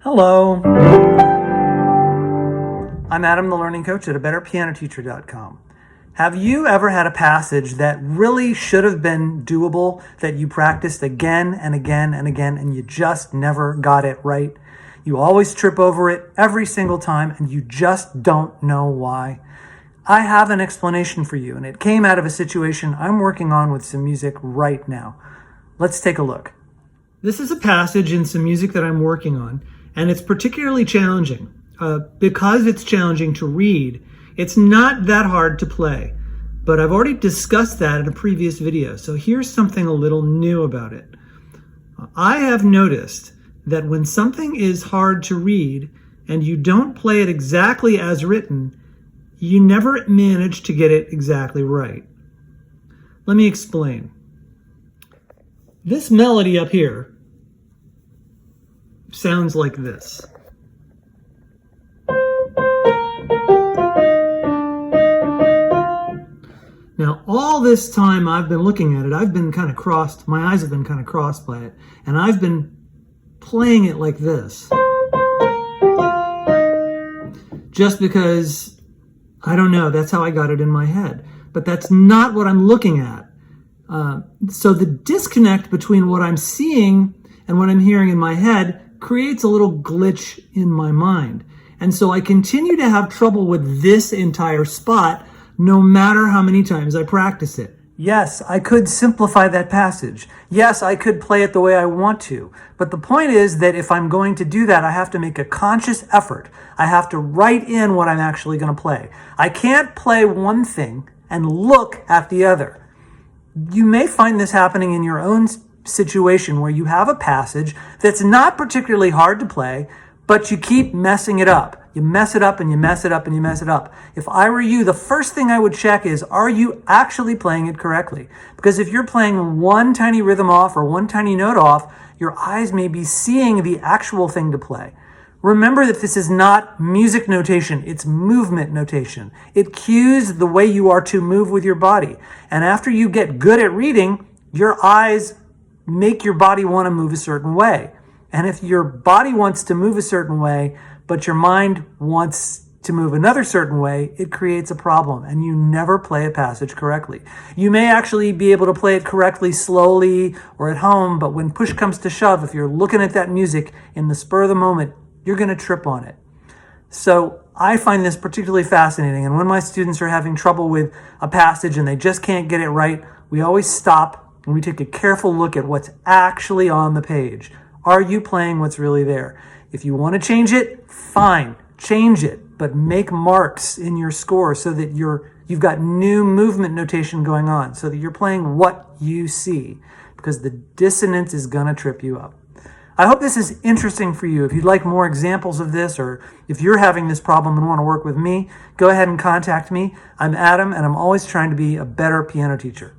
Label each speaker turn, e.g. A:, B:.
A: Hello, I'm Adam, the learning coach at abetterpianoteacher.com. Have you ever had a passage that really should have been doable, that you practiced again and again and again, and you just never got it right? You always trip over it every single time, and you just don't know why? I have an explanation for you, and it came out of a situation I'm working on with some music right now. Let's take a look. This is a passage in some music that I'm working on, and it's particularly challenging. Because it's challenging to read, it's not that hard to play. But I've already discussed that in a previous video, so here's something a little new about it. I have noticed that when something is hard to read and you don't play it exactly as written, you never manage to get it exactly right. Let me explain. This melody up here sounds like this. Now, all this time I've been looking at it, I've been kind of crossed, my eyes have been kind of crossed by it, and I've been playing it like this. Just because, I don't know, that's how I got it in my head. But that's not what I'm looking at. So the disconnect between what I'm seeing and what I'm hearing in my head creates a little glitch in my mind. And so I continue to have trouble with this entire spot no matter how many times I practice it. Yes, I could simplify that passage. Yes, I could play it the way I want to. But the point is that if I'm going to do that, I have to make a conscious effort. I have to write in what I'm actually going to play. I can't play one thing and look at the other. You may find this happening in your own situation where you have a passage that's not particularly hard to play, but you keep messing it up. You mess it up and you mess it up and you mess it up. If I were you, the first thing I would check is, are you actually playing it correctly? Because if you're playing one tiny rhythm off or one tiny note off, your eyes may be seeing the actual thing to play. Remember that this is not music notation, it's movement notation. It cues the way you are to move with your body. And after you get good at reading, your eyes make your body want to move a certain way. And if your body wants to move a certain way, but your mind wants to move another certain way, it creates a problem, and you never play a passage correctly. You may actually be able to play it correctly slowly or at home, but when push comes to shove, if you're looking at that music in the spur of the moment, you're going to trip on it. So I find this particularly fascinating, and when my students are having trouble with a passage and they just can't get it right, we always stop and we take a careful look at what's actually on the page. Are you playing what's really there? If you want to change it, fine, change it, but make marks in your score so that you've got new movement notation going on, so that you're playing what you see, because the dissonance is going to trip you up. I hope this is interesting for you. If you'd like more examples of this, or if you're having this problem and want to work with me, go ahead and contact me. I'm Adam, and I'm always trying to be a better piano teacher.